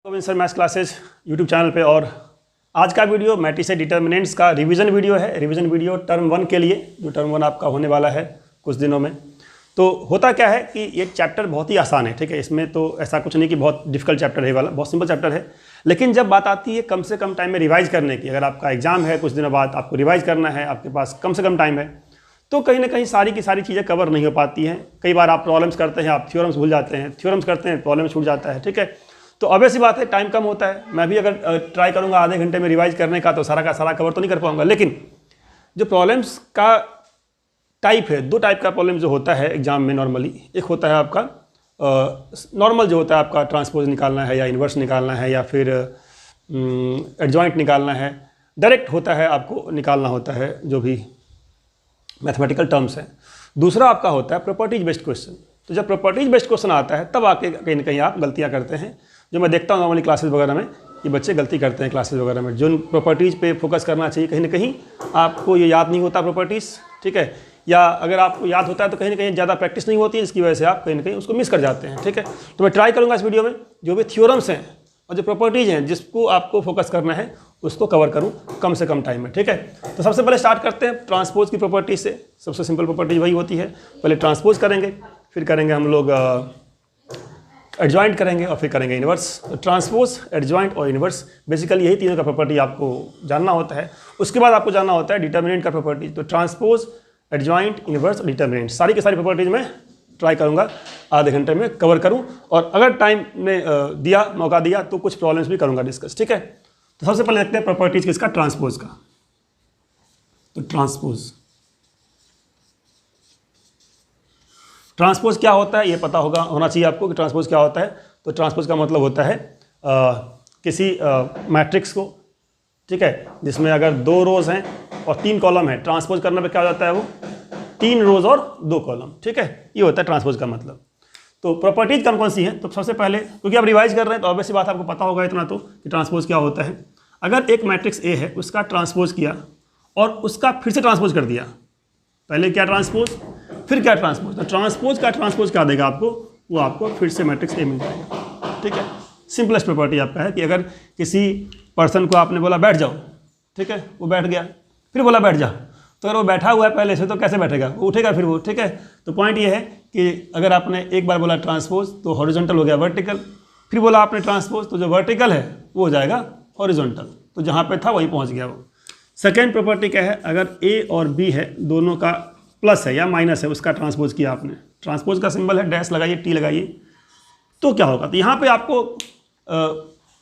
Sir maths classes YouTube channel पे। और आज का वीडियो मैट्रिक्स से डिटर्मिनेंट्स का रिवीजन वीडियो है। रिवीजन वीडियो टर्म 1 के लिए, जो टर्म 1 आपका होने वाला है कुछ दिनों में। तो होता क्या है कि ये चैप्टर बहुत ही आसान है, ठीक है। इसमें तो ऐसा कुछ नहीं कि बहुत डिफिकल्ट चैप्टर है वाला, बहुत सिंपल चैप्टर है। लेकिन जब बात आती है कम से कम टाइम में रिवाइज करने की, अगर आपका एग्जाम है कुछ दिनों बाद, आपको रिवाइज करना है, आपके पास कम से कम टाइम है, तो कहीं ना कहीं सारी की सारी चीज़ें कवर नहीं हो पाती हैं। कई बार आप प्रॉब्लम्स करते हैं, आप थ्योरम्स भूल जाते हैं, थ्योरम्स करते हैं प्रॉब्लम छूट जाता है, ठीक है। तो ऑब्वियस सी बात है, टाइम कम होता है। मैं भी अगर ट्राई करूंगा आधे घंटे में रिवाइज करने का, तो सारा का सारा कवर तो नहीं कर पाऊंगा। लेकिन जो प्रॉब्लम्स का टाइप है, 2 टाइप का प्रॉब्लम जो होता है एग्जाम में नॉर्मली, एक होता है आपका नॉर्मल जो होता है आपका ट्रांसपोज निकालना है या इन्वर्स निकालना है या फिर एडजॉइंट निकालना है। डायरेक्ट होता है, आपको निकालना होता है जो भी मैथमेटिकल टर्म्स हैं। दूसरा आपका होता है प्रॉपर्टीज बेस्ड क्वेश्चन। तो जब प्रॉपर्टीज बेस्ड क्वेश्चन आता है तब आके कहीं ना कहीं आप गलतियां करते हैं, जो मैं देखता हूँ नॉर्मली क्लासेस वगैरह में, ये बच्चे गलती करते हैं क्लासेस वगैरह में। जो प्रॉपर्टीज़ पे फोकस करना चाहिए, कहीं ना कहीं आपको ये याद नहीं होता प्रॉपर्टीज़, ठीक है। या अगर आपको याद होता है तो कहीं ना कहीं ज़्यादा प्रैक्टिस नहीं होती है, जिसकी वजह से आप कहीं ना कहीं उसको मिस कर जाते हैं, ठीक है। तो मैं ट्राई करूँगा इस वीडियो में जो भी थ्योरम्स हैं और जो प्रॉपर्टीज़ हैं जिसको आपको फोकस करना है उसको कवर करूँ कम से कम टाइम में, ठीक है। तो सबसे पहले स्टार्ट करते हैं ट्रांसपोज की प्रॉपर्टीज से। सबसे सिंपल प्रॉपर्टीज वही होती है, पहले ट्रांसपोज करेंगे, फिर करेंगे हम लोग एडजॉइंट करेंगे और फिर करेंगे इन्वर्स। तो ट्रांसपोज, एडजॉइंट और इन्वर्स, बेसिकली यही तीनों का प्रॉपर्टी आपको जानना होता है। उसके बाद आपको जानना होता है डिटर्मिनेंट का प्रॉपर्टी। तो ट्रांसपोज, एडजॉइंट, इन्वर्स और डिटर्मिनेंट, सारी की सारी प्रॉपर्टीज में ट्राई करूंगा आधे घंटे में कवर करूं। और अगर टाइम ने दिया, मौका दिया, तो कुछ प्रॉब्लम्स भी करूंगा डिस्कस, ठीक है। तो सबसे पहले देखते हैं प्रॉपर्टीज किसका, ट्रांसपोज का। तो ट्रांसपोज क्या होता है ये पता होना चाहिए आपको कि ट्रांसपोज क्या होता है। तो ट्रांसपोज का मतलब होता है किसी मैट्रिक्स को, ठीक है, जिसमें अगर 2 रोज हैं और 3 कॉलम है, ट्रांसपोज करने पे क्या हो जाता है वो 3 रोज और 2 कॉलम, ठीक है। ये होता है ट्रांसपोज का मतलब। तो प्रॉपर्टीज कौन कौन सी हैं, तो सबसे पहले, क्योंकि आप रिवाइज कर रहे हैं तो ऑब्वियस बात आपको पता होगा इतना तो कि ट्रांसपोज क्या होता है। अगर एक मैट्रिक्स ए है, उसका ट्रांसपोज किया और उसका फिर से ट्रांसपोज कर दिया, पहले क्या ट्रांसपोज फिर क्या ट्रांसपोज, तो ट्रांसपोज का ट्रांसपोज क्या देगा आपको, वो आपको फिर से मैट्रिक्स ए मिल जाएगा, ठीक है। सिंपलेस्ट प्रॉपर्टी आपका है कि अगर किसी पर्सन को आपने बोला बैठ जाओ, ठीक है, वो बैठ गया, फिर बोला बैठ जा, तो अगर वो बैठा हुआ है पहले से तो कैसे बैठेगा, वो उठेगा फिर वो, ठीक है। तो पॉइंट ये है कि अगर आपने एक बार बोला ट्रांसपोज तो हॉरिजॉन्टल हो गया वर्टिकल, फिर बोला आपने ट्रांसपोज तो जो वर्टिकल है वो हो जाएगा हॉरिजॉन्टल, तो जहाँ पे था वहीं पहुँच गया वो। सेकेंड प्रॉपर्टी क्या है, अगर ए और बी है, दोनों का प्लस है या माइनस है, उसका ट्रांसपोज किया आपने, ट्रांसपोज का सिंबल है डैश लगाइए, टी लगाइए, तो क्या होगा, तो यहाँ पे आपको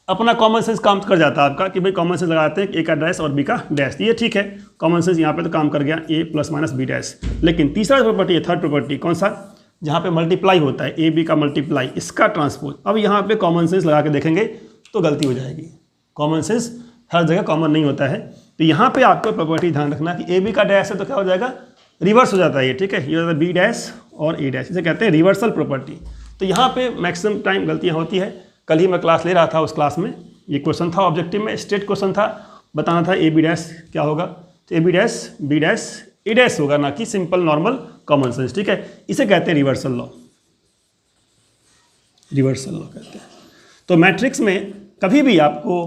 अपना कॉमन सेंस काम कर जाता है आपका कि भाई कॉमन सेंस लगाते हैं ए का डैश और बी का डैश, ये ठीक है, कॉमन सेंस यहाँ पे तो काम कर गया, A plus minus B dash. लेकिन तीसरा प्रॉपर्टी है, थर्ड प्रॉपर्टी, कौन सा, जहाँ पे मल्टीप्लाई होता है, ए बी का मल्टीप्लाई, इसका ट्रांसपोज। अब यहाँ पे कॉमन सेंस लगा के देखेंगे तो गलती हो जाएगी, कॉमन सेंस हर जगह कॉमन नहीं होता है। तो यहाँ पे आपको प्रॉपर्टी ध्यान रखना कि ए बी का डैश है तो क्या हो जाएगा, रिवर्स हो जाता है ये, ठीक है। ये हो जाता है बी डैश और ए डैश, इसे कहते हैं रिवर्सल प्रॉपर्टी। तो यहाँ पे मैक्सिमम टाइम गलतियाँ होती है। कल ही मैं क्लास ले रहा था, उस क्लास में ये क्वेश्चन था ऑब्जेक्टिव में, स्टेट क्वेश्चन था, बताना था ए बी डैश क्या होगा, तो A B dash B dash A dash होगा, ना कि सिंपल नॉर्मल कॉमन सेंस, ठीक है। इसे कहते हैं रिवर्सल लॉ, रिवर्सल लॉ कहते हैं। तो मैट्रिक्स में कभी भी आपको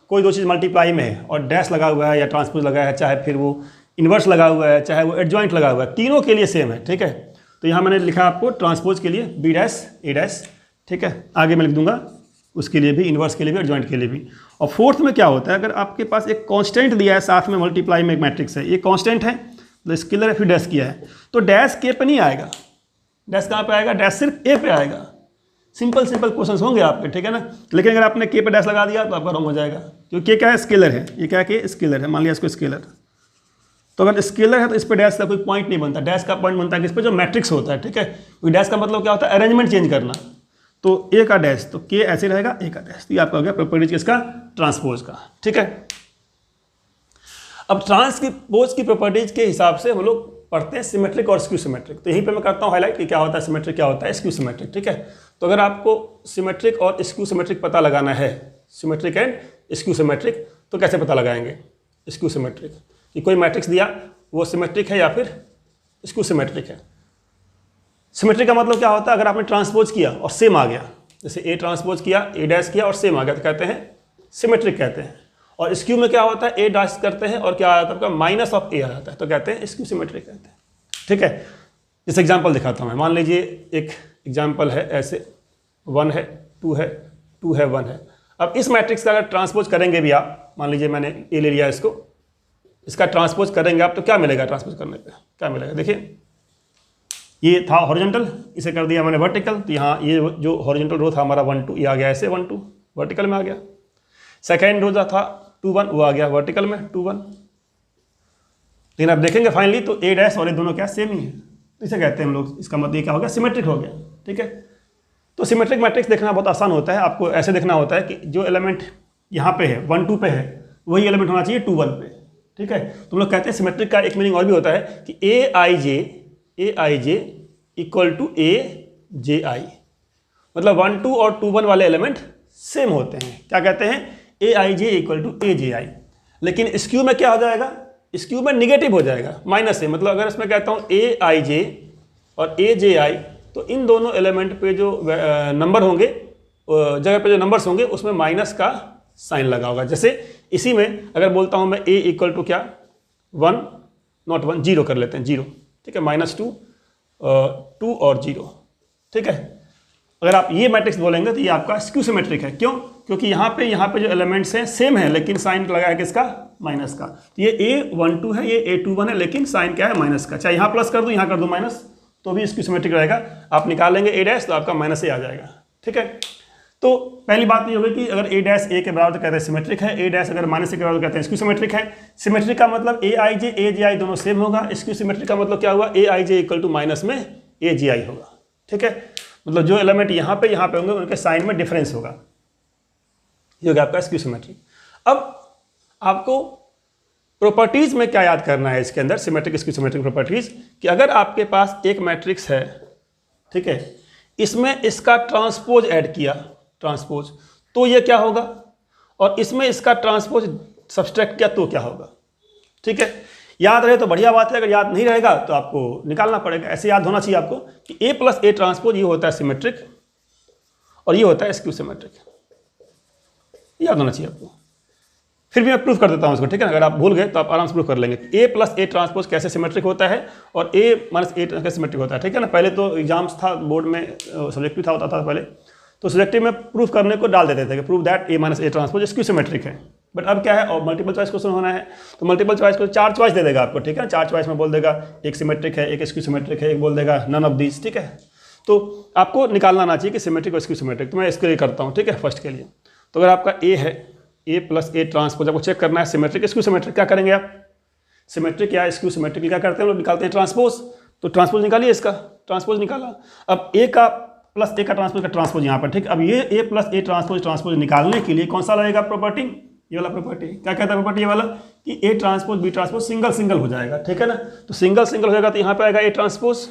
कोई 2 चीज़ मल्टीप्लाई में है और डैश लगा हुआ है या ट्रांसपोज लगा है, चाहे फिर वो इन्वर्स लगा हुआ है, चाहे वो एडजॉइंट लगा हुआ है, तीनों के लिए सेम है, ठीक है। तो यहाँ मैंने लिखा आपको ट्रांसपोज के लिए बी डैश ए डैश, ठीक है, आगे मैं लिख दूंगा उसके लिए भी, इन्वर्स के लिए भी, एडजॉइंट के लिए भी। और फोर्थ में क्या होता है, अगर आपके पास एक कांस्टेंट दिया है साथ में मल्टीप्लाई में एक मैट्रिक्स है, ये कांस्टेंट है तो स्केलर है, फिर डैश किया है, तो डैश के पे नहीं आएगा, डैश कहाँ पे आएगा, डैश सिर्फ ए पे आएगा। सिंपल क्वेश्चन होंगे आपके, ठीक है ना। लेकिन अगर आपने के पे डैश लगा दिया तो आपका रॉन्ग हो जाएगा, क्योंकि के क्या है, स्केलर है, ये क्या है कि स्केलर है, मान लिया इसको स्केलर। तो अगर स्केलर है तो इस पर डैश का कोई पॉइंट नहीं बनता, डैश का पॉइंट बनता है कि इस पर जो मैट्रिक्स होता है, ठीक है। क्योंकि डैश का मतलब क्या होता है, अरेंजमेंट चेंज करना। तो ए का डैश, तो के ऐसे रहेगा, ए का डैश, तो ये आपका हो गया प्रॉपर्टीज किसका, ट्रांसपोज का, ठीक है। अब ट्रांसपोज की प्रॉपर्टीज के हिसाब से हम लोग पढ़ते हैं सिमेट्रिक और स्क्यू सिमेट्रिक। तो यहीं पे मैं करता हूँ हाईलाइट कि क्या होता है सिमेट्रिक, क्या होता है स्क्यू सिमेट्रिक, ठीक है। तो अगर आपको सिमेट्रिक और स्क्यू सिमेट्रिक पता लगाना है, सिमेट्रिक एंड स्क्यू सिमेट्रिक, तो कैसे पता लगाएंगे स्क्यू सिमेट्रिक, कि कोई मैट्रिक्स दिया वो सिमेट्रिक है या फिर स्क्यू सिमेट्रिक है। सिमेट्रिक का मतलब क्या होता है, अगर आपने ट्रांसपोज किया और सेम आ गया, जैसे ए ट्रांसपोज किया, ए डैश किया और सेम आ गया तो कहते हैं सिमेट्रिक कहते हैं। और स्क्यू में क्या होता है, ए डैश करते हैं और क्या आ जाता है आपका माइनस ऑफ ए आ जाता है तो कहते हैं स्क्यू सिमेट्रिक कहते हैं। ठीक है, जैसे एग्जाम्पल दिखाता हूँ मैं। मान लीजिए एक एग्जाम्पल है ऐसे 1 है 2 है 2 है 1 है। अब इस मैट्रिक्स का अगर ट्रांसपोज करेंगे भी आप, मान लीजिए मैंने ए ले लिया इसको, इसका ट्रांसपोज करेंगे आप तो क्या मिलेगा, ट्रांसपोज करने पे क्या मिलेगा, देखिए ये था हॉरिजॉन्टल, इसे कर दिया मैंने वर्टिकल, तो यहाँ ये जो हॉरिजॉन्टल रो था हमारा 1 2 ये आ गया ऐसे 1 2 वर्टिकल में आ गया। सेकेंड रो जो था 2 1 वो आ गया वर्टिकल में 2 1। लेकिन आप देखेंगे फाइनली तो ए डैश और ये दोनों क्या सेम ही है, इसे कहते हैं हम लोग, इसका मतलब ये क्या हो गया, सिमेट्रिक हो गया। ठीक है, तो सिमेट्रिक मैट्रिक्स देखना बहुत आसान होता है, आपको ऐसे देखना होता है कि जो एलिमेंट यहाँ पे है 1 2 पे है वही एलिमेंट होना चाहिए 2 1 पे। ठीक है, तो हम लोग कहते हैं सिमेट्रिक का एक मीनिंग और भी होता है कि ए आई जे इक्वल टू ए जे आई, मतलब 1 2 और 2 1 वाले एलिमेंट सेम होते हैं। क्या कहते हैं, ए आई जे इक्वल टू ए जे आई। लेकिन स्क्यू में क्या हो जाएगा, स्क्यू में निगेटिव हो जाएगा, माइनस से। मतलब अगर इसमें कहता हूँ ए आई जे और ए जे आई, तो इन दोनों एलिमेंट पे जो नंबर होंगे, जगह पे जो नंबर्स होंगे उसमें माइनस का साइन लगा होगा। जैसे इसी में अगर बोलता हूँ मैं ए इक्वल टू क्या 1 नॉट 1 0 कर लेते हैं 0। ठीक है, -2 2 और 0। ठीक है, अगर आप ये मैट्रिक्स बोलेंगे तो ये आपका स्क्यू सिमेट्रिक है। क्यों, क्योंकि यहाँ पे जो एलिमेंट्स हैं सेम है लेकिन साइन लगा है किसका, माइनस का। तो ये A1 2 है, ये A2 1 है, लेकिन साइन क्या है, माइनस का। चाहे यहाँ प्लस कर दूँ यहाँ कर दूँ माइनस, तो भी स्क्यू सिमेट्रिक रहेगा। आप निकालेंगे ए डैश तो आपका माइनस ए आ जाएगा। ठीक है, तो पहली बात ये होगी कि अगर ए डैश ए के बराबर तो कहते हैं सिमेट्रिक है, ए डैश अगर माइनस ए के बराबर कहते हैं स्क्यू सिमेट्रिक है। सिमेट्रिक का मतलब ए आई जे ए जे आई दोनों सेम होगा। स्क्यू सिमेट्रिक का मतलब क्या हुआ, ए आई जे इक्वल टू माइनस में ए जे आई होगा। ठीक है, मतलब जो एलिमेंट यहाँ पे होंगे उनके साइन में डिफरेंस होगा, ये हो गया आपका स्क्यू सिमेट्रिक। अब आपको प्रॉपर्टीज में क्या याद करना है इसके अंदर, सिमेट्रिक स्क्यू सिमेट्रिक प्रॉपर्टीज, कि अगर आपके पास एक मैट्रिक्स है, ठीक है, इसमें इसका ट्रांसपोज ऐड किया, ट्रांसपोज, तो ये क्या होगा, और इसमें इसका ट्रांसपोज सब्सट्रैक्ट किया तो क्या होगा। ठीक है, याद रहे तो बढ़िया बात है, अगर याद नहीं रहेगा तो आपको निकालना पड़ेगा। ऐसे याद होना चाहिए आपको कि ए प्लस ए ट्रांसपोज ये होता है सिमेट्रिक और ये होता है स्क्यू सिमेट्रिक, याद होना चाहिए आपको। फिर भी मैं प्रूफ कर देता हूँ इसको। ठीक है, अगर आप भूल गए तो आप आराम से प्रूफ कर लेंगे कि ए प्लस ए ट्रांसपोज कैसे सिमेट्रिक होता है और ए माइनस ए कैसे सिमेट्रिक होता है। ठीक है ना, पहले तो एग्जाम्स था बोर्ड में, सब्जेक्टिव होता था पहले, तो सब्जेक्टिव में प्रूफ करने को डाल देते थे कि proof that A minus A transpose skew symmetric है। बट अब क्या है, और मल्टीपल चॉइस क्वेश्चन होना है, तो मल्टीपल चॉइस को 4 चॉइस दे देगा आपको। ठीक है, 4 चॉइस में बोल देगा एक सिमेट्रिक है, एक स्क्यू सिमेट्रिक है, एक बोल देगा नन ऑफ दीज। ठीक है, तो आपको निकालना आना चाहिए कि सिमेट्रिक और स्क्यू सिमेट्रिक। तो मैं इसके लिए करता हूँ। ठीक है, फर्स्ट के लिए तो अगर आपका ए है, ए प्लस ए ट्रांसपोज, आपको चेक करना है सिमेट्रिक स्क्यू सिमेट्रिक। क्या करेंगे आप, सिमेट्रिक या स्क्यू सिमेट्रिक क्या करते हैं, लोग निकालते हैं ट्रांसपोज। तो ट्रांसपोज निकालिए, इसका ट्रांसपोज निकाला। अब ए का प्लस ए का ट्रांसपोज यहाँ पर। ठीक, अब ये ए प्लस ए ट्रांसपोज निकालने के लिए कौन सा लगेगा प्रॉपर्टी, ये वाला प्रॉपर्टी। क्या कहता है प्रॉपर्टी ये वाला, कि A transpose B transpose single हो जाएगा। ठीक है ना, तो सिंगल हो जाएगा तो यहाँ पे आएगा A transpose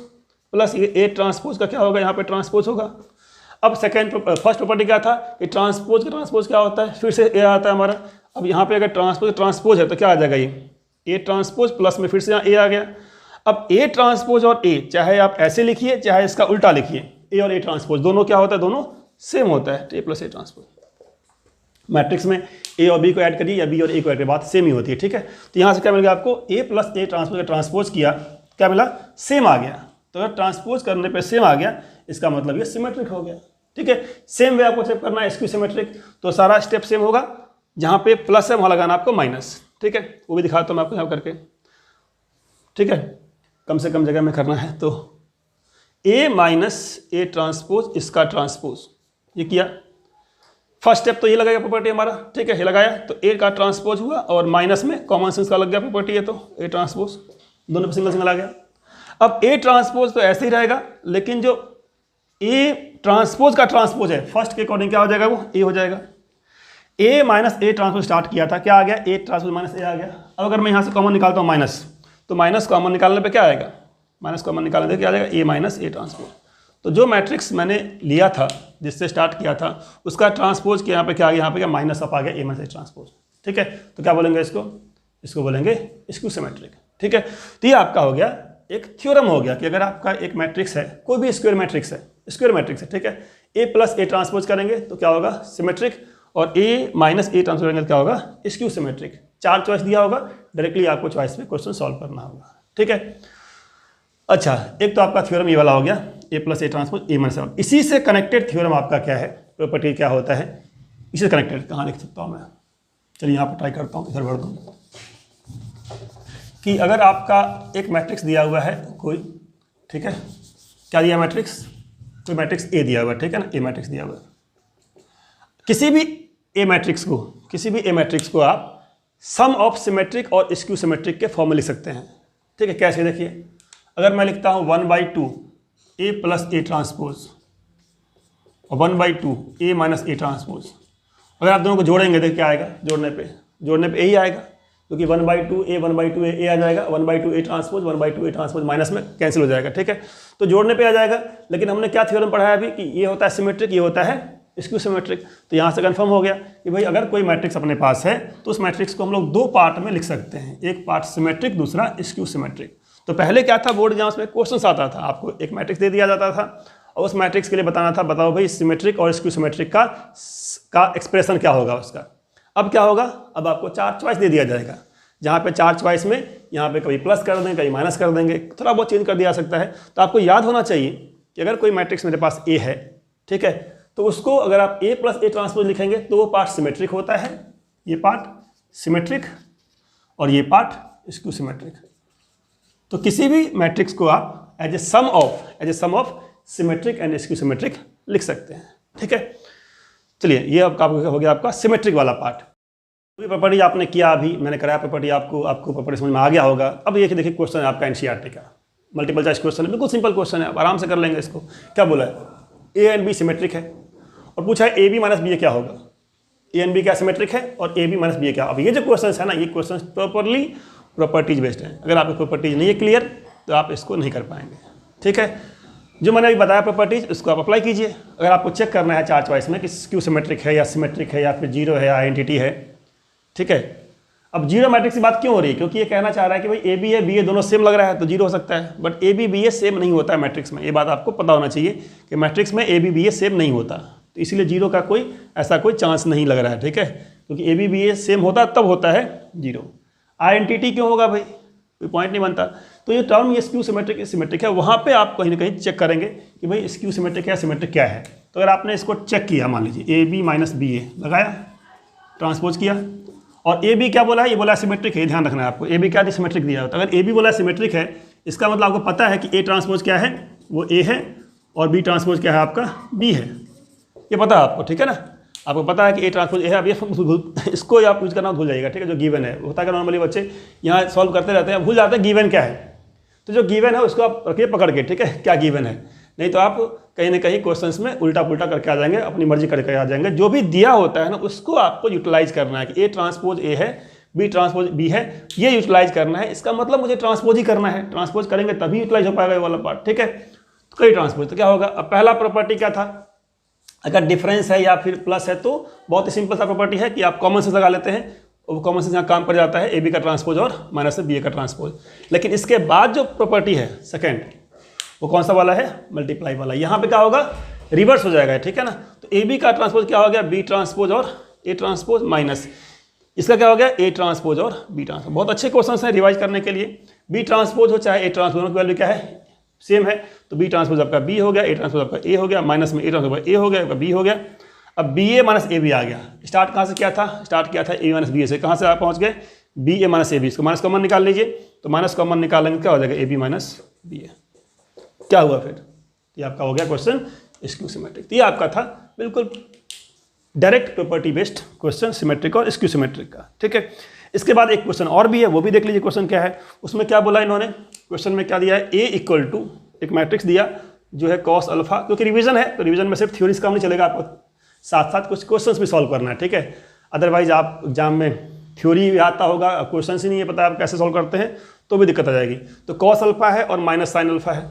plus A transpose का क्या होगा, यहाँ पे ट्रांसपोज होगा। अब फर्स्ट प्रॉपर्टी क्या था कि ट्रांसपोज का ट्रांसपोज क्या होता है, फिर से ए आता है हमारा। अब यहाँ पे अगर ट्रांसपोज है तो क्या आ जाएगा, ये ए ट्रांसपोज प्लस में फिर से यहाँ ए आ गया। अब ए ट्रांसपोज और ए, चाहे आप ऐसे लिखिए चाहे इसका उल्टा लिखिए, ए और ए ट्रांसपोज दोनों क्या होता है, दोनों सेम होता है, ए प्लस ए ट्रांसपोज। मैट्रिक्स में ए और बी को ऐड करिए या बी और ए को ऐड करिए, बात सेम ही होती है। ठीक है, तो यहाँ से क्या मिल गया आपको, ए प्लस ए ट्रांसपोज का ट्रांसपोज किया, क्या मिला, सेम आ गया। तो अगर ट्रांसपोज करने पे सेम आ गया इसका मतलब ये सिमेट्रिक हो गया। ठीक है, सेम वे आपको चेक करना है स्क्यू सिमेट्रिक, तो सारा स्टेप सेम होगा। जहाँ पे प्लस है वहाँ लगाना आपको माइनस। ठीक है, वो भी दिखाता हूँ मैं आपको यहाँ करके। ठीक है, कम से कम जगह में करना है। तो ए माइनस ए ट्रांसपोज इसका ट्रांसपोज, ये किया। फर्स्ट स्टेप तो ये लगाएगा प्रॉपर्टी हमारा। ठीक है, ये लगाया तो ए का ट्रांसपोज हुआ और माइनस में कॉमन सेंस का लग गया प्रॉपर्टी है, तो ए ट्रांसपोज दोनों पे सिंगल आ गया। अब ए ट्रांसपोज तो ऐसे ही रहेगा, लेकिन जो ए ट्रांसपोज का ट्रांसपोज है फर्स्ट के अकॉर्डिंग क्या हो जाएगा, वो ए हो जाएगा। ए माइनस ए ट्रांसपोज स्टार्ट किया था, क्या आ गया, ए ट्रांसपोज माइनस ए आ गया। अब अगर मैं यहाँ से कॉमन निकालता हूँ माइनस, तो माइनस कॉमन निकालने पे क्या आएगा, माइनस कॉमन निकालने पे क्या आ जाएगा, ए माइनस ए ट्रांसपोज। तो जो मैट्रिक्स मैंने लिया था जिससे स्टार्ट किया था उसका ट्रांसपोज के यहाँ पे क्या आ गया, यहाँ पे क्या माइनस अप आ गया, ए माइनस ए ट्रांसपोज। ठीक है, तो क्या बोलेंगे इसको बोलेंगे स्क्यू सिमेट्रिक। ठीक है, तो ये आपका हो गया एक थ्योरम हो गया कि अगर आपका एक मैट्रिक्स है, कोई भी स्क्वायर मैट्रिक्स है, ठीक है, ए प्लस ए ट्रांसपोज करेंगे तो क्या होगा, सिमेट्रिक, और ए माइनस ए ट्रांसपोज करेंगे तो क्या होगा, स्क्यू सिमेट्रिक। 4 चॉइस दिया होगा, डायरेक्टली आपको चॉइस पे क्वेश्चन सॉल्व करना होगा, ठीक है। अच्छा, एक तो आपका थ्योरम ये वाला हो गया, A plus A transpose A minus A. इसी से कनेक्टेड थ्योरम आपका क्या है, प्रॉपर्टी क्या होता है, इसी से कनेक्टेड कहाँ लिख सकता हूँ मैं, चलिए यहाँ पर ट्राई करता हूँ, इधर भर दूँ कि अगर आपका एक मैट्रिक्स दिया हुआ है कोई, ठीक है, क्या दिया मैट्रिक्स, कोई मैट्रिक्स ए दिया हुआ है, ठीक है ना, ए मैट्रिक्स दिया हुआ है। किसी भी ए मैट्रिक्स को आप सम ऑफ सिमेट्रिक और स्क्यू सिमेट्रिक के फॉर्म में लिख सकते हैं, ठीक है। कैसे, देखिए, अगर मैं लिखता हूँ 1/2 ए प्लस ए ट्रांसपोज और 1/2 ए माइनस ए ट्रांसपोज, अगर आप दोनों को जोड़ेंगे तो क्या आएगा, जोड़ने पे ए ही आएगा, क्योंकि 1/2 ए आ जाएगा, 1/2 A transpose 1/2 A transpose minus में कैंसिल हो जाएगा, ठीक है। तो जोड़ने पे आ जाएगा। लेकिन हमने क्या थ्योरम पढ़ा है अभी कि ये होता है सिमेट्रिक, ये होता है स्क्यू सिमेट्रिक। तो यहाँ से कंफर्म हो गया कि भाई अगर कोई मैट्रिक्स अपने पास है तो उस मैट्रिक्स को हम लोग 2 पार्ट में लिख सकते हैं, एक पार्ट सिमेट्रिक, दूसरा स्क्यू सिमेट्रिक। तो पहले क्या था, बोर्ड एग्जाम्स में क्वेश्चन आता था, आपको एक मैट्रिक्स दे दिया जाता था और उस मैट्रिक्स के लिए बताना था, बताओ भाई सिमेट्रिक और स्क्यू सिमेट्रिक का एक्सप्रेशन क्या होगा उसका। अब क्या होगा, अब आपको 4 चॉइस दे दिया जाएगा, जहाँ पे 4 चॉइस में यहाँ पे कभी प्लस कर देंगे, कभी माइनस कर देंगे, थोड़ा बहुत चेंज कर दिया जा सकता है। तो आपको याद होना चाहिए कि अगर कोई मैट्रिक्स मेरे पास ए है, ठीक है, तो उसको अगर आप ए प्लस ए ट्रांसपोज लिखेंगे तो वो पार्ट सिमेट्रिक होता है, ये पार्ट सिमेट्रिक और ये पार्ट स्क्यू सिमेट्रिक। तो किसी भी मैट्रिक्स को आप as a sum of symmetric and skew symmetric लिख सकते हैं, ठीक है। चलिए, ये आपका हो गया आपका सिमेट्रिक वाला पार्ट। तो प्रॉपर्टी आपने किया, अभी मैंने कराया प्रॉपर्टी, आपको प्रॉपर्टी समझ में आ गया होगा। अब ये देखिए क्वेश्चन है आपका एनसीईआरटी का, मल्टीपल चॉइस क्वेश्चन है, बिल्कुल सिंपल क्वेश्चन है, आप आराम से कर लेंगे इसको। क्या बोला है, ए एंड बी सिमेट्रिक है और पूछा है ए बी माइनस बी क्या होगा, ए एंड बी क्या सिमेट्रिक है और ए बी माइनस बी क्या। अब ये जो क्वेश्चन है ना, ये क्वेश्चन प्रॉपरली प्रॉपर्टीज बेस्ड है। अगर आपको प्रॉपर्टीज नहीं है क्लियर तो आप इसको नहीं कर पाएंगे, ठीक है। जो मैंने अभी बताया प्रॉपर्टीज, उसको आप अप्लाई कीजिए। अगर आपको चेक करना है 4 चॉइस में कि स्क्यू सिमेट्रिक है या सिमेट्रिक है या फिर जीरो है या आइडेंटिटी है, ठीक है। अब जीरो मैट्रिक्स की बात क्यों हो रही है, क्योंकि ये कहना चाह रहा है कि भाई ए बी है बी ए दोनों सेम लग रहा है तो जीरो हो सकता है, but A B B A same नहीं होता है मैट्रिक्स में। ये बात आपको पता होना चाहिए कि मैट्रिक्स में A B B A same नहीं होता, तो इसीलिए जीरो का ऐसा कोई चांस नहीं लग रहा है, ठीक है। क्योंकि A B B A same होता तब होता है जीरो। आइडेंटिटी क्यों होगा भाई, कोई पॉइंट नहीं बनता। तो ये टर्म ये स्क्यू सिमेट्रिक सिमेट्रिक है, वहाँ पे आप कहीं ना कहीं चेक करेंगे कि भाई स्क्यू सिमेट्रिक है सिमेट्रिक क्या है। तो अगर आपने इसको चेक किया, मान लीजिए ए बी माइनस बी ए लगाया, ट्रांसपोज किया, और ए बी क्या बोला है, ये बोला सिमेट्रिक है, ध्यान रखना है आपको। ए बी क्या सिमेट्रिक दिया होता है, अगर ए बी बोला सिमेट्रिक है इसका मतलब आपको पता है कि ए ट्रांसपोज क्या है, वो ए है, और बी ट्रांसपोज क्या है आपका, बी है। ये पता है आपको, ठीक है ना, आपको पता है कि ए ट्रांसपोज ए है। अब ये इसको आप यूज करना भूल जाइएगा, ठीक है। जो गिवन है, होता है नॉर्मली बच्चे यहाँ सॉल्व करते रहते हैं, भूल जाते हैं गिवन क्या है। तो जो गिवन है उसको आप रखिए पकड़ के, ठीक है, क्या गिवन है। नहीं तो आप कहीं ना कहीं क्वेश्चंस में उल्टा पुल्टा करके आ जाएंगे, अपनी मर्जी करके आ जाएंगे। जो भी दिया होता है ना उसको आपको यूटिलाइज करना है कि ए ट्रांसपोज ए है, बी ट्रांसपोज बी है, ये यूटिलाइज करना है। इसका मतलब मुझे ट्रांसपोज ही करना है, ट्रांसपोज करेंगे तभी यूटिलाइज हो पाएगा ये वाला पार्ट, ठीक है। तो कई ट्रांसपोज, तो क्या होगा, अब पहला प्रॉपर्टी क्या था, अगर डिफरेंस है या फिर प्लस है तो बहुत ही सिंपल सा प्रॉपर्टी है कि आप कॉमन सेंस लगा लेते हैं, वो कॉमन सेंस यहाँ काम पर जाता है, ए बी का ट्रांसपोज और माइनस बी ए का ट्रांसपोज। लेकिन इसके बाद जो प्रॉपर्टी है सेकेंड, वो कौन सा वाला है, मल्टीप्लाई वाला। यहाँ पे क्या होगा, रिवर्स हो जाएगा, ठीक है ना। तो ए बी का ट्रांसपोज क्या हो गया, बी ट्रांसपोज और ए ट्रांसपोज माइनस इसका क्या हो गया, ए ट्रांसपोज और बी ट्रांसपोज। बहुत अच्छे क्वेश्चन हैं रिवाइज करने के लिए। बी ट्रांसपोज हो चाहे ए ट्रांसपोज, की वैल्यू क्या है, सेम है। तो बी ट्रांसपोज आपका बी हो गया, ए ट्रांसपोज आपका ए हो गया, माइनस में ए ट्रांसपोज ए हो गया, आपका बी हो गया। अब B A minus A B आ गया। स्टार्ट कहाँ से किया था, स्टार्ट किया था ए माइनस बी ए से, कहाँ से आप पहुँच गए, B A minus A B. इसको माइनस कॉमन निकाल लीजिए, तो माइनस कॉमन निकालेंगे क्या हो जाएगा, A B minus B A. क्या हुआ फिर, ये आपका हो गया क्वेश्चन स्क्यू सिमेट्रिक। तो ये आपका था बिल्कुल direct property based question symmetric और स्क्यू सिमेट्रिक का, ठीक है। इसके बाद एक क्वेश्चन और भी है, वो भी देख लीजिए क्वेश्चन क्या है। उसमें क्या बोला इन्होंने, क्वेश्चन में क्या दिया है, ए इक्वल टू एक मैट्रिक्स दिया जो है कॉस अल्फा, क्योंकि रिवीजन है तो रिवीजन में सिर्फ थ्योरीज काम नहीं चलेगा, आपको साथ साथ कुछ क्वेश्चंस भी सॉल्व करना है, ठीक है। अदरवाइज आप एग्जाम में थ्योरी भी आता होगा, क्वेश्चन ही नहीं है पता आप कैसे सॉल्व करते हैं तो भी दिक्कत आ जाएगी। तो कॉस अल्फा है और माइनस साइन अल्फा है,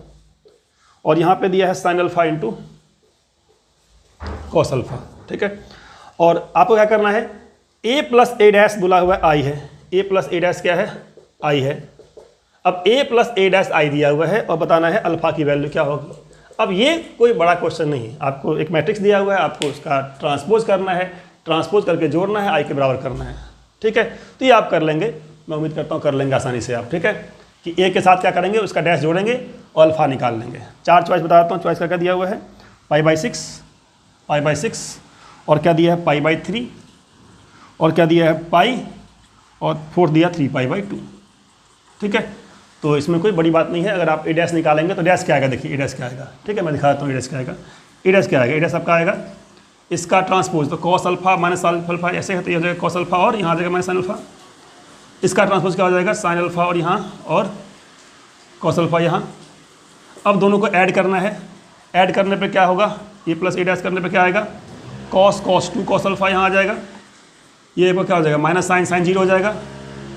और यहाँ पे दिया है sine alpha into cos alpha, ठीक है। और आपको क्या करना है, ए प्लस ए डैश बोला हुआ है आई है, ए प्लस ए डैश क्या है, आई है। अब ए प्लस ए डैश आई दिया हुआ है और बताना है अल्फा की वैल्यू क्या होगी। अब ये कोई बड़ा क्वेश्चन नहीं है, आपको एक मैट्रिक्स दिया हुआ है, आपको उसका ट्रांसपोज करना है, ट्रांसपोज करके जोड़ना है, आई के बराबर करना है, ठीक है। तो ये आप कर लेंगे, मैं उम्मीद करता हूँ कर लेंगे आसानी से आप, ठीक है, कि ए के साथ क्या करेंगे, उसका डैश जोड़ेंगे और अल्फा निकाल लेंगे। 4 चॉइस बता देता हूँ, चॉइस का क्या दिया हुआ है, π/6, π/6 और क्या दिया है π/3 और क्या दिया है पाई और 4 दिया 3π/2, ठीक है। तो इसमें कोई बड़ी बात नहीं है। अगर आप ए डैश निकालेंगे तो डैश क्या आएगा, देखिए ए डैश क्या आएगा, ठीक है, मैं दिखा देता हूँ ए डैश क्या आएगा। ए डैश क्या आएगा, ए डैश आपका आएगा इसका ट्रांसपोज, तो कॉस अल्फा माइनस अल्फा ऐसे है, तो ये हो जाएगा कॉस अल्फा और यहाँ आ जाएगा माइनस साइन अल्फा। इसका ट्रांसपोज क्या हो जाएगा, साइन अल्फा और यहाँ और कॉस अल्फा यहाँ। अब दोनों को ऐड करना है, ऐड करने पे क्या होगा, ये प्लस ए डैश करने पे क्या आएगा, कॉस 2 कॉस अल्फा यहाँ आ जाएगा, ये पर क्या हो जाएगा माइनस साइन 0 हो जाएगा,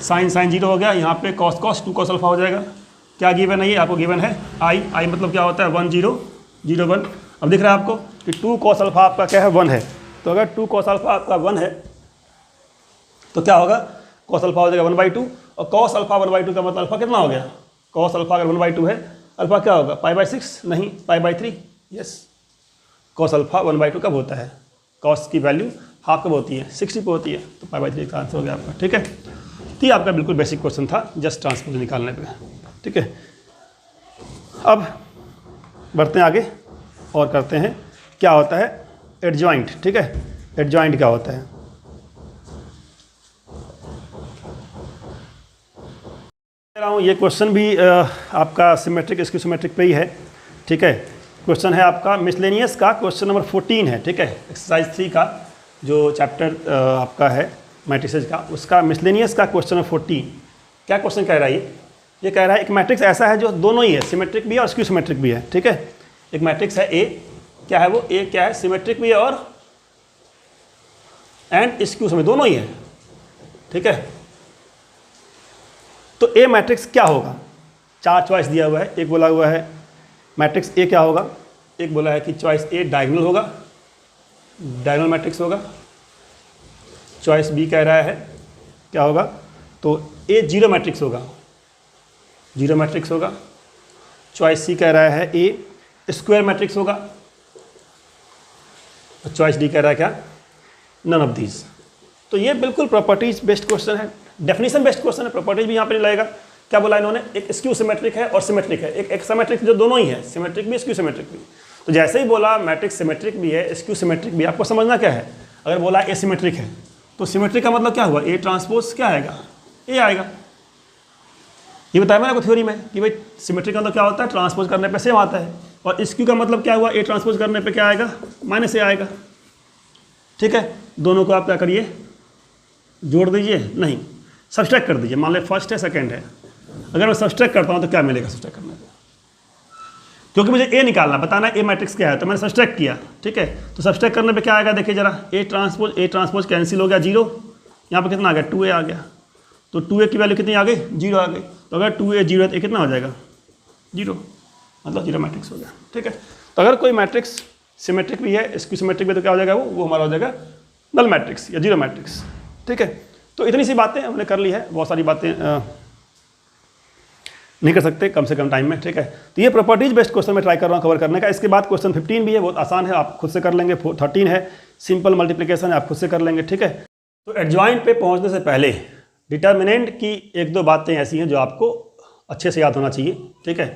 साइन 0 हो गया, यहाँ पे कॉस 2 कॉस अल्फा हो जाएगा। क्या गिवन है, ये आपको गिवन है आई मतलब क्या होता है 1 0 0 1। अब दिख रहा है आपको कि 2 कॉस अल्फा आपका क्या है 1 है, तो अगर 2 कॉस अल्फा आपका 1 है तो क्या होगा, कॉस अल्फा हो जाएगा 1/2 और कॉस अल्फा 1/2 का मतलब अल्फा कितना हो गया, कॉस अल्फा अगर 1/2 है, अल्फा क्या होगा π/6 नहीं π/3, यस। कॉस अल्फा 1/2 कब होता है, कॉस की वैल्यू हाफ कब होती है 60 पे होती है, तो π/3 का आंसर हो गया आपका, ठीक है। तो ये आपका बिल्कुल बेसिक क्वेश्चन था जस्ट ट्रांसपोज निकालने पे, ठीक है। अब बढ़ते हैं आगे और करते हैं क्या होता है एडजॉइंट, ठीक है। एडजॉइंट क्या होता है, रहा हूँ ये क्वेश्चन भी आपका सिमेट्रिक इसकी सिमेट्रिक पे ही है, ठीक है। क्वेश्चन है आपका मिसलेनियस का, क्वेश्चन नंबर 14 है, ठीक है। एक्सरसाइज 3 का जो चैप्टर आपका है मैट्रिसेस का, उसका मिसलेनियस का क्वेश्चन नंबर 14। क्या क्वेश्चन कह रहा है ये कह रहा है एक मैट्रिक्स ऐसा है जो दोनों ही है, सिमेट्रिक भी है और स्क्यू सिमेट्रिक भी है, ठीक है। एक मैट्रिक्स है ए, क्या है वो, ए क्या है सिमेट्रिक भी है और एंड स्क्यू सिमेट्रिक दोनों ही है, ठीक है। तो ए मैट्रिक्स क्या होगा, 4 चॉइस दिया हुआ है। एक बोला हुआ है मैट्रिक्स ए क्या होगा, एक बोला है कि चॉइस ए डायगोनल होगा, डायगोनल मैट्रिक्स होगा। चॉइस बी कह रहा है क्या होगा, तो ए जीरो मैट्रिक्स होगा, जीरो मैट्रिक्स होगा। चॉइस सी कह रहा है ए स्क्वायर मैट्रिक्स होगा, और चॉइस डी कह रहा है क्या, नन ऑफ दीज। तो ये बिल्कुल प्रॉपर्टीज बेस्ड क्वेश्चन है, डेफिनेशन बेस्ड क्वेश्चन है, प्रॉपर्टीज भी यहाँ पे नहीं लगेगा। क्या बोला इन्होंने, एक स्क्यू सिमेट्रिक है और सिमेट्रिक है, एक सिमेट्रिक जो दोनों ही है, सिमेट्रिक भी स्क्यू सिमेट्रिक भी। तो जैसे ही बोला मैट्रिक्स सिमेट्रिक भी है स्क्यू सिमेट्रिक भी, आपको समझना क्या है, अगर बोला ए सिमेट्रिक है तो सिमेट्रिक का मतलब क्या हुआ, ए ट्रांसपोज क्या आएगा, ए आएगा। ये बताया मैंने आपको थ्योरी में कि भाई सिमेट्रिक का मतलब क्या होता है, ट्रांसपोज करने पे सेम आता है, और स्क्यू का मतलब क्या हुआ, ए ट्रांसपोज करने पे क्या आएगा, माइनस ए आएगा, ठीक है। दोनों को आप क्या करिए, जोड़ दीजिए, नहीं सब्सट्रैक्ट कर दीजिए। मान लो फर्स्ट है सेकंड है, अगर मैं सब्सट्रैक्ट करता हूँ तो क्या मिलेगा सब्सट्रैक्ट करने पे, क्योंकि मुझे ए निकालना, बताना ए मैट्रिक्स क्या है, तो मैंने सब्सट्रैक्ट किया, ठीक है। तो सब्सट्रैक्ट करने पे क्या आएगा, देखिए जरा, ए ट्रांसपोज कैंसिल हो गया, 0, यहाँ पे कितना आ गया 2a आ गया, तो 2a की वैल्यू कितनी आ गई, 0 आ गई। तो अगर 2a 0 है तो कितना हो जाएगा 0, मतलब जीरो मैट्रिक्स हो गया, ठीक है। तो अगर कोई मैट्रिक्स सिमेट्रिक भी है स्क्यू सिमेट्रिक भी, तो क्या हो जाएगा वो हमारा हो जाएगा नल मैट्रिक्स या जीरो मैट्रिक्स, ठीक है। तो इतनी सी बातें हमने कर ली है, बहुत सारी बातें नहीं कर सकते कम से कम टाइम में, ठीक है। तो ये प्रॉपर्टीज बेस्ड क्वेश्चन में ट्राई कर रहा हूँ कवर करने का। इसके बाद क्वेश्चन 15 भी है, बहुत आसान है, आप खुद से कर लेंगे। 13 है सिंपल मल्टीप्लिकेशन है, आप खुद से कर लेंगे, ठीक है। तो एडजॉइंट पे पहुँचने से पहले डिटर्मिनेंट की 1-2 बातें ऐसी हैं जो आपको अच्छे से याद होना चाहिए, ठीक है।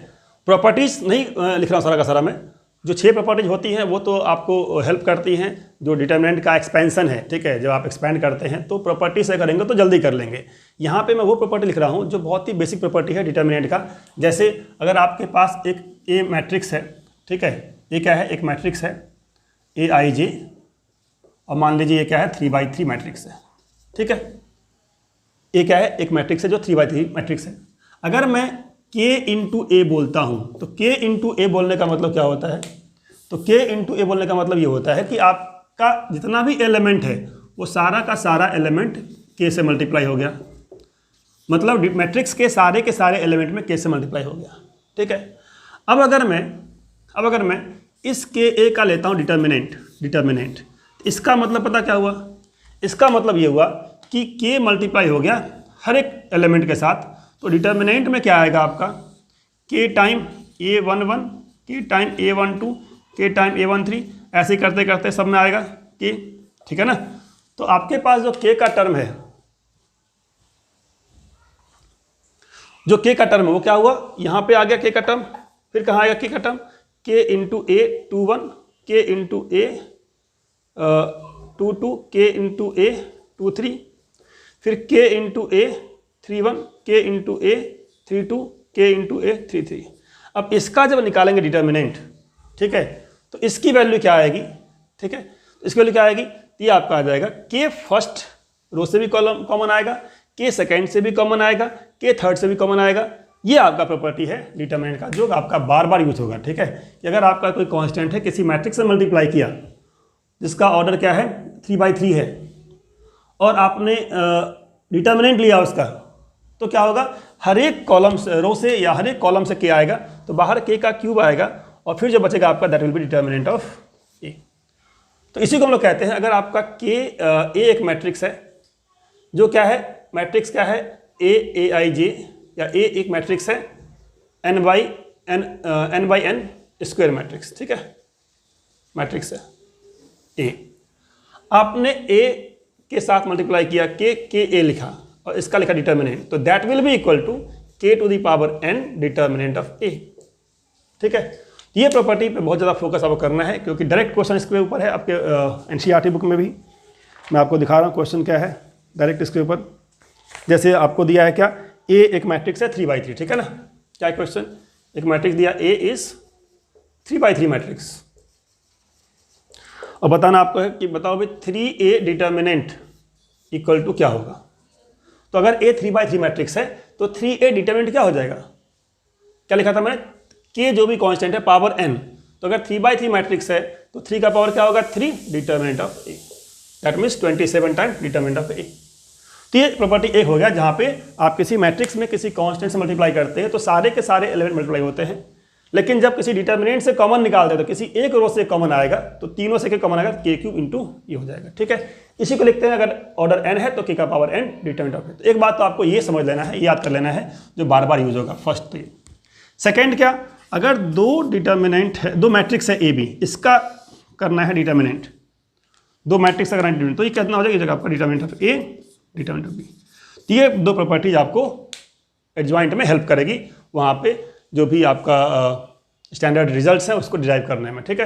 प्रॉपर्टीज़ नहीं लिख रहा हूँ सारा का सारा मैं, जो 6 प्रॉपर्टीज होती हैं वो तो आपको हेल्प करती हैं, जो डिटर्मिनेंट का एक्सपेंशन है, ठीक है। जब आप एक्सपेंड करते हैं तो प्रॉपर्टी से करेंगे तो जल्दी कर लेंगे। यहाँ पे मैं वो प्रॉपर्टी लिख रहा हूँ जो बहुत ही बेसिक प्रॉपर्टी है डिटर्मिनेंट का। जैसे अगर आपके पास एक ए मैट्रिक्स है, ठीक है, ये क्या है, एक मैट्रिक्स है AIJ, और मान लीजिए ये क्या है 3/3 मैट्रिक्स है, ठीक है। ये क्या है, एक मैट्रिक्स है जो 3/3 मैट्रिक्स है। अगर मैं K इंटू ए बोलता हूँ तो K इंटू ए बोलने का मतलब क्या होता है, तो K इंटू ए बोलने का मतलब ये होता है कि आपका जितना भी एलिमेंट है वो सारा का सारा एलिमेंट K से मल्टीप्लाई हो गया, मतलब मैट्रिक्स के सारे एलिमेंट में K से मल्टीप्लाई हो गया, ठीक है। अब अगर मैं इस KA का लेता हूँ डिटर्मिनेंट, इसका मतलब पता क्या हुआ, इसका मतलब ये हुआ कि K मल्टीप्लाई हो गया हर एक एलिमेंट के साथ। तो डिटर्मिनेंट में क्या आएगा आपका, K टाइम A11 के टाइम A12 के टाइम A13, ऐसे करते करते सब में आएगा के, ठीक है ना। तो आपके पास जो के का टर्म है, जो के का टर्म है वो क्या हुआ, यहाँ पे आ गया के का टर्म, फिर कहाँ आएगा के का टर्म, के इंटू A21, के इंटू A22, के इंटू A23, फिर के इंटू A31, के इंटू A32, के इंटू A33। अब इसका जब निकालेंगे डिटर्मिनेंट, ठीक है, तो इसकी वैल्यू क्या आएगी, ठीक है, तो इसकी वैल्यू क्या आएगी, ये आपका आ जाएगा के फर्स्ट रो से भी कॉलम कॉमन आएगा, के सेकेंड से भी कॉमन आएगा, के थर्ड से भी कॉमन आएगा। ये आपका प्रॉपर्टी है डिटर्मिनेंट का, जो आपका बार बार यूज होगा, ठीक है। कि अगर आपका कोई कांस्टेंट है, किसी मैट्रिक्स से मल्टीप्लाई किया जिसका ऑर्डर क्या है 3/3 है, और आपने डिटर्मिनेंट लिया उसका, तो क्या होगा, हर एक कॉलम से, रो से या हर एक कॉलम से के आएगा, तो बाहर के का क्यूब आएगा, और फिर जो बचेगा आपका that will be determinant of A. तो इसी को हम लोग कहते हैं, अगर आपका के ए एक मैट्रिक्स है, जो क्या है, मैट्रिक्स क्या है, ए आई जे, या ए एक मैट्रिक्स है n by N square matrix, ठीक है, मैट्रिक्स है ए। आपने ए के साथ मल्टीप्लाई किया, के ए लिखा, और इसका लिखा डिटर्मिनेंट, तो that will be equal to k to the power n determinant of A, ठीक है। ये प्रॉपर्टी पे बहुत ज़्यादा फोकस आपको करना है, क्योंकि डायरेक्ट क्वेश्चन इसके ऊपर है। आपके एनसीईआरटी बुक में भी मैं आपको दिखा रहा हूँ क्वेश्चन क्या है डायरेक्ट इसके ऊपर। जैसे आपको दिया है क्या, ए एक मैट्रिक्स है 3/3, ठीक है ना। क्या क्वेश्चन, एक मैट्रिक्स दिया ए इज 3/3 मैट्रिक्स, और बताना आपको है कि बताओ भाई 3A डिटर्मिनेंट इक्वल टू क्या होगा। तो अगर ए 3/3 मैट्रिक्स है तो 3A डिटर्मिनेंट क्या हो जाएगा, क्या लिखा था मैंने, के जो भी कांस्टेंट है पावर n। तो अगर 3/3 मैट्रिक्स है तो 3 का पावर क्या होगा 3, determinant of A, that means 27 times determinant of A. तो ये प्रॉपर्टी एक हो गया, जहाँ पे आप किसी मैट्रिक्स में किसी कांस्टेंट से मल्टीप्लाई करते हैं तो सारे के सारे एलिमेंट मल्टीप्लाई होते हैं, लेकिन जब किसी डिटर्मिनेंट से कॉमन निकालते हैं तो किसी एक रो से कॉमन आएगा, तो तीनों से कॉमन आएगा, के क्यूब इंटू ये हो जाएगा, ठीक है। इसी को लिखते हैं, अगर ऑर्डर n है तो के का power n determinant of A. तो एक बात तो आपको ये समझ लेना है, याद कर लेना है, जो बार बार यूज होगा। फर्स्ट तो ये। सेकेंड क्या, अगर दो डिटर्मिनेंट है, दो मैट्रिक्स है ए बी, इसका करना है डिटर्मिनेंट, दो मैट्रिक्स का करना है डिटर्मिनेंट, तो ये कितना हो जाएगा, ये जगह आपका determinant of A, determinant of B. तो ये दो प्रॉपर्टीज आपको एडजॉइंट में हेल्प करेगी, वहाँ पे जो भी आपका स्टैंडर्ड रिजल्ट्स है उसको डिराइव करने में, ठीक है।